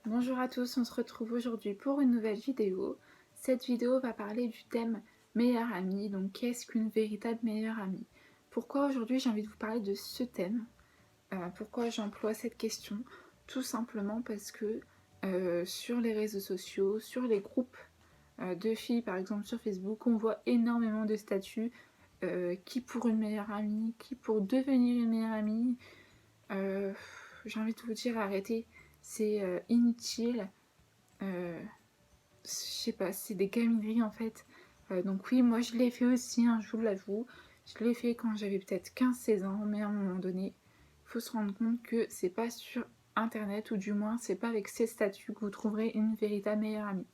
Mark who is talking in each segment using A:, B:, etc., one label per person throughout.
A: Bonjour à tous, on se retrouve aujourd'hui pour une nouvelle vidéo. Cette vidéo va parler du thème meilleure amie, donc qu'est-ce qu'une véritable meilleure amie? Pourquoi aujourd'hui j'ai envie de vous parler de ce thème? Pourquoi j'emploie cette question? Tout simplement parce que sur les réseaux sociaux, sur les groupes de filles par exemple sur Facebook, on voit énormément de statuts, qui pour une meilleure amie, qui pour devenir une meilleure amie. Euh, j'ai envie de vous dire arrêtez, c'est inutile. Euh, je sais pas, c'est des gamineries en fait. Donc oui, moi je l'ai fait aussi, hein, je vous l'avoue. Je l'ai fait quand j'avais peut-être 15-16 ans, mais à un moment donné, il faut se rendre compte que c'est pas sur internet, ou du moins c'est pas avec ces statuts que vous trouverez une véritable meilleure amie.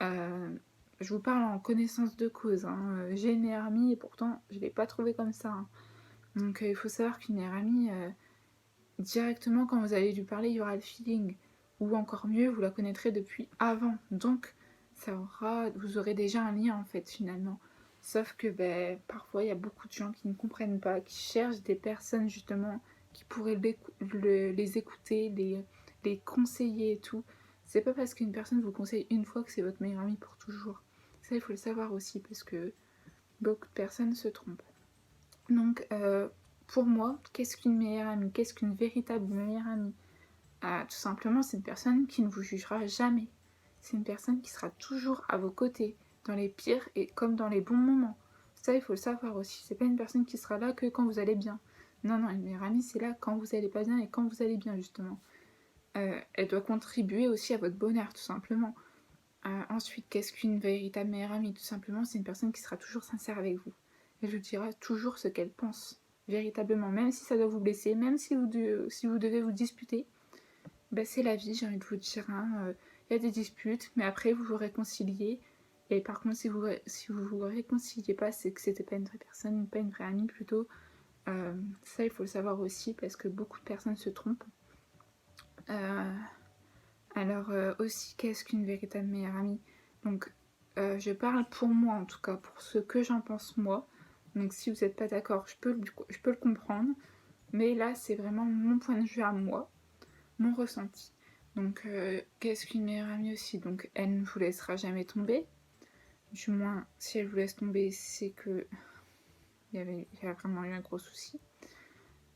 A: Euh, je vous parle en connaissance de cause, hein. J'ai une meilleure amie et pourtant je l'ai pas trouvée comme ça, hein. Donc il faut savoir qu'une meilleure amie, directement quand vous allez lui parler, il y aura le feeling. Ou encore mieux, vous la connaîtrez depuis avant. Donc, vous aurez déjà un lien en fait finalement. Sauf que parfois il y a beaucoup de gens qui ne comprennent pas, qui cherchent des personnes justement qui pourraient les écouter, les conseiller et tout. C'est pas parce qu'une personne vous conseille une fois que c'est votre meilleur ami pour toujours. Ça, il faut le savoir aussi parce que beaucoup de personnes se trompent. Donc, pour moi, qu'est-ce qu'une meilleure amie? Qu'est-ce qu'une véritable meilleure amie? Tout simplement, c'est une personne qui ne vous jugera jamais. C'est une personne qui sera toujours à vos côtés, dans les pires et comme dans les bons moments. Ça, il faut le savoir aussi. C'est pas une personne qui sera là que quand vous allez bien. Non, non, une meilleure amie, c'est là quand vous allez pas bien et quand vous allez bien, justement. Elle doit contribuer aussi à votre bonheur, tout simplement. Ensuite, qu'est-ce qu'une véritable meilleure amie? Tout simplement, c'est une personne qui sera toujours sincère avec vous. Elle vous dira toujours ce qu'elle pense, véritablement. Même si ça doit vous blesser, même si vous devez vous disputer, c'est la vie, j'ai envie de vous dire, hein. Il y a des disputes, mais après vous vous réconciliez. Et par contre, si vous réconciliez pas, c'est que c'était pas une vraie personne, pas une vraie amie plutôt. Ça, il faut le savoir aussi, parce que beaucoup de personnes se trompent. Euh, aussi, qu'est-ce qu'une véritable meilleure amie? Donc, je parle pour moi en tout cas, pour ce que j'en pense moi. Donc, si vous n'êtes pas d'accord, je peux le comprendre. Mais là, c'est vraiment mon point de vue à moi, mon ressenti. Donc, qu'est-ce qu'une meilleure amie aussi? Donc, elle ne vous laissera jamais tomber. Du moins, si elle vous laisse tomber, c'est que il y a vraiment eu un gros souci.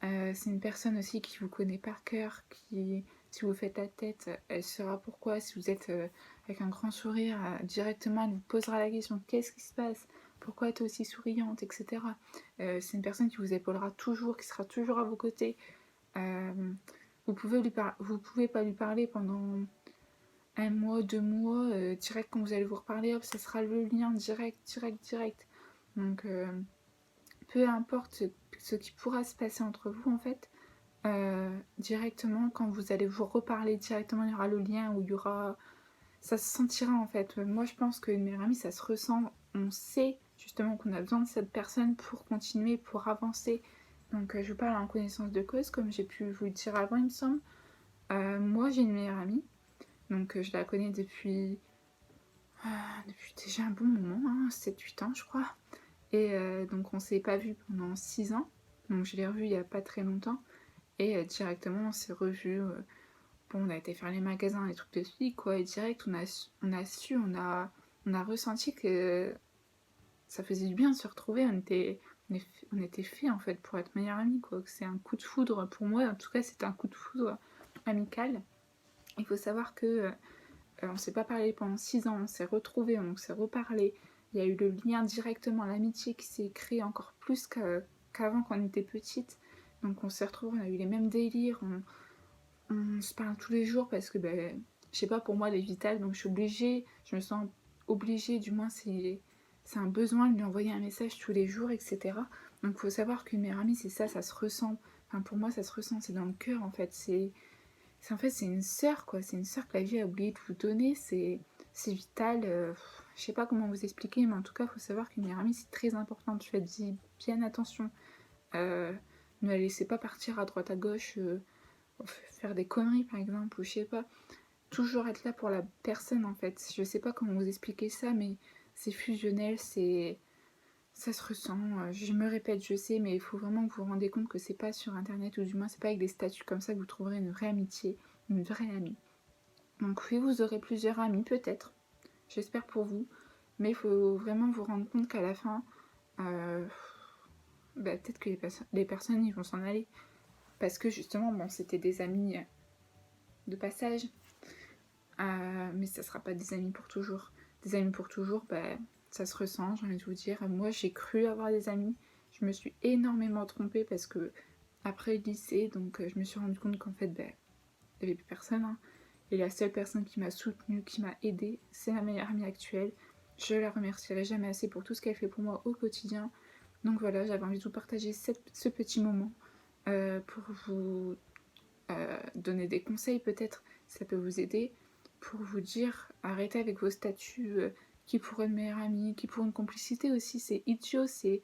A: C'est une personne aussi qui vous connaît par cœur, qui, si vous faites la tête, elle saura pourquoi. Si vous êtes avec un grand sourire, directement, elle vous posera la question: qu'est-ce qui se passe? Pourquoi tu es aussi souriante, etc. C'est une personne qui vous épaulera toujours, qui sera toujours à vos côtés. Vous pouvez pas lui parler pendant un mois, 2 mois, direct quand vous allez vous reparler, hop, ça sera le lien direct, direct, direct. Donc, peu importe ce qui pourra se passer entre vous, en fait, directement, quand vous allez vous reparler directement, il y aura le lien où il y aura... Ça se sentira, en fait. Moi, je pense qu'une meilleure amie, ça se ressent. On sait, justement, qu'on a besoin de cette personne pour continuer, pour avancer. Donc, je parle en connaissance de cause, comme j'ai pu vous le dire avant, il me semble. Moi, j'ai une meilleure amie. Donc, je la connais depuis déjà un bon moment, hein, 7-8 ans, je crois. Et donc, on s'est pas vu pendant 6 ans. Donc, je l'ai revue il y a pas très longtemps. Et directement, on s'est revus. Bon, on a été faire les magasins, les trucs de filles, quoi. Et direct, on a ressenti que ça faisait du bien de se retrouver. On était faits, en fait, pour être meilleures amies, quoi. C'est un coup de foudre pour moi. En tout cas, c'était un coup de foudre amical. Il faut savoir que on s'est pas parlé pendant 6 ans, on s'est retrouvés, on s'est reparlé. Il y a eu le lien directement, l'amitié qui s'est créée encore plus qu'avant quand on était petite. Donc on s'est retrouvés, on a eu les mêmes délires, on se parle tous les jours parce que, je sais pas, pour moi, elle est vitale, donc je me sens obligée, du moins c'est un besoin de lui envoyer un message tous les jours, etc. Donc faut savoir qu'une meilleure amie, c'est ça, ça se ressent. Enfin, pour moi, ça se ressent, c'est dans le cœur en fait. C'est une sœur, quoi. C'est une sœur que la vie a oublié de vous donner. C'est vital. Je sais pas comment vous expliquer, mais en tout cas, il faut savoir qu'une meilleure amie, c'est très important. Faites-y bien attention. Euh, ne la laissez pas partir à droite à gauche, faire des conneries, par exemple, ou je sais pas. Toujours être là pour la personne, en fait. Je sais pas comment vous expliquer ça, mais c'est fusionnel, ça se ressent. Je me répète, je sais, mais il faut vraiment que vous vous rendez compte que c'est pas sur internet, ou du moins c'est pas avec des statuts comme ça que vous trouverez une vraie amitié, une vraie amie. Donc oui, vous aurez plusieurs amis peut-être, j'espère pour vous, mais il faut vraiment vous rendre compte qu'à la fin, peut-être que les personnes ils vont s'en aller, parce que justement, bon, c'était des amis de passage, mais ça sera pas des amis pour toujours. Des amis pour toujours, ça se ressent, j'ai envie de vous dire. Moi, j'ai cru avoir des amis, je me suis énormément trompée parce que après le lycée, donc je me suis rendu compte qu'en fait, il n'y avait plus personne. Hein. Et la seule personne qui m'a soutenue, qui m'a aidée, c'est ma meilleure amie actuelle. Je la remercierai jamais assez pour tout ce qu'elle fait pour moi au quotidien. Donc voilà, j'avais envie de vous partager ce petit moment pour vous donner des conseils peut-être, ça peut vous aider, pour vous dire arrêtez avec vos statuts qui pour une meilleure amie, qui pour une complicité aussi, c'est idiot, c'est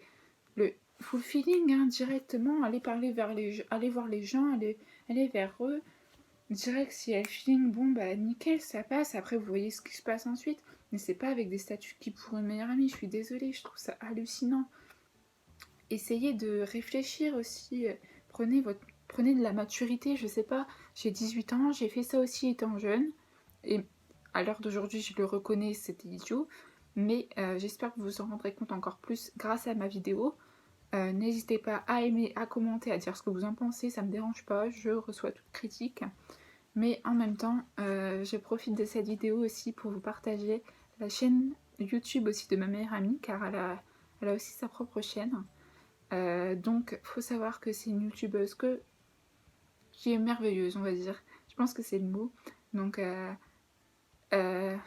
A: le full feeling hein, directement, aller voir les gens, aller vers eux, direct si elle feeling, bon nickel, ça passe, après vous voyez ce qui se passe ensuite, mais c'est pas avec des statuts qui pour une meilleure amie, je suis désolée, je trouve ça hallucinant. Essayez de réfléchir aussi, prenez de la maturité, je sais pas, j'ai 18 ans, j'ai fait ça aussi étant jeune, et à l'heure d'aujourd'hui je le reconnais, c'était idiot, mais j'espère que vous vous en rendrez compte encore plus grâce à ma vidéo. N'hésitez pas à aimer, à commenter, à dire ce que vous en pensez, ça me dérange pas, je reçois toute critique, mais en même temps, je profite de cette vidéo aussi pour vous partager la chaîne YouTube aussi de ma meilleure amie, car elle a aussi sa propre chaîne. Donc faut savoir que c'est une youtubeuse qui est merveilleuse, on va dire. Je pense que c'est le mot. Donc j'avais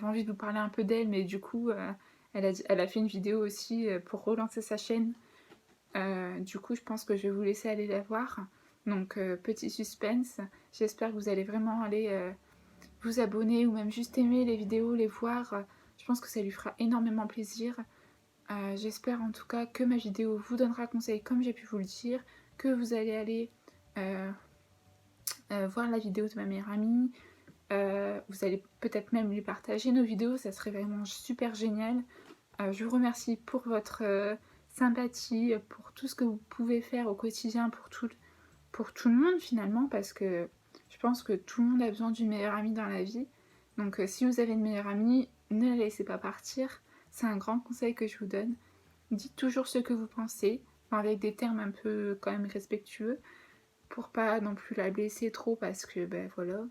A: envie de vous parler un peu d'elle, mais du coup elle a fait une vidéo aussi pour relancer sa chaîne. Du coup je pense que je vais vous laisser aller la voir. Donc petit suspense. J'espère que vous allez vraiment aller vous abonner ou même juste aimer les vidéos, les voir. Je pense que ça lui fera énormément plaisir. J'espère en tout cas que ma vidéo vous donnera conseil comme j'ai pu vous le dire, que vous allez aller voir la vidéo de ma meilleure amie, vous allez peut-être même lui partager nos vidéos, ça serait vraiment super génial. Je vous remercie pour votre sympathie, pour tout ce que vous pouvez faire au quotidien pour tout le monde finalement, parce que je pense que tout le monde a besoin d'une meilleure amie dans la vie. Donc si vous avez une meilleure amie, ne la laissez pas partir. C'est un grand conseil que je vous donne. Dites toujours ce que vous pensez, avec des termes un peu quand même respectueux, pour pas non plus la blesser trop parce que voilà,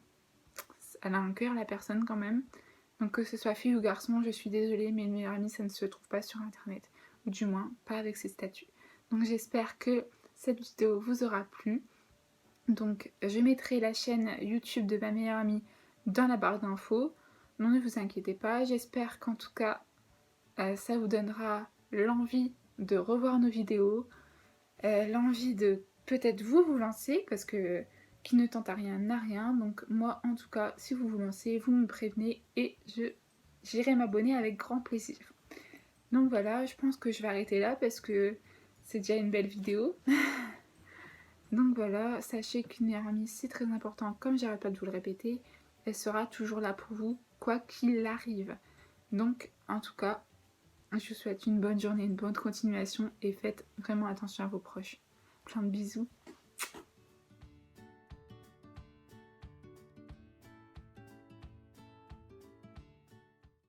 A: elle a un cœur la personne quand même. Donc que ce soit fille ou garçon, je suis désolée, mais une meilleure amie ça ne se trouve pas sur internet, ou du moins pas avec ses statuts. Donc j'espère que cette vidéo vous aura plu. Donc je mettrai la chaîne YouTube de ma meilleure amie dans la barre d'infos. Non, ne vous inquiétez pas, j'espère qu'en tout cas ça vous donnera l'envie de revoir nos vidéos, l'envie de peut-être vous lancer, parce que qui ne tente à rien n'a rien. Donc moi en tout cas, si vous vous lancez, vous me prévenez et j'irai m'abonner avec grand plaisir. Donc voilà, je pense que je vais arrêter là parce que c'est déjà une belle vidéo. Donc voilà, sachez qu'une meilleure amie c'est très important, comme j'arrête pas de vous le répéter, elle sera toujours là pour vous, quoi qu'il arrive. Donc en tout cas, je vous souhaite une bonne journée, une bonne continuation et faites vraiment attention à vos proches. Plein de bisous.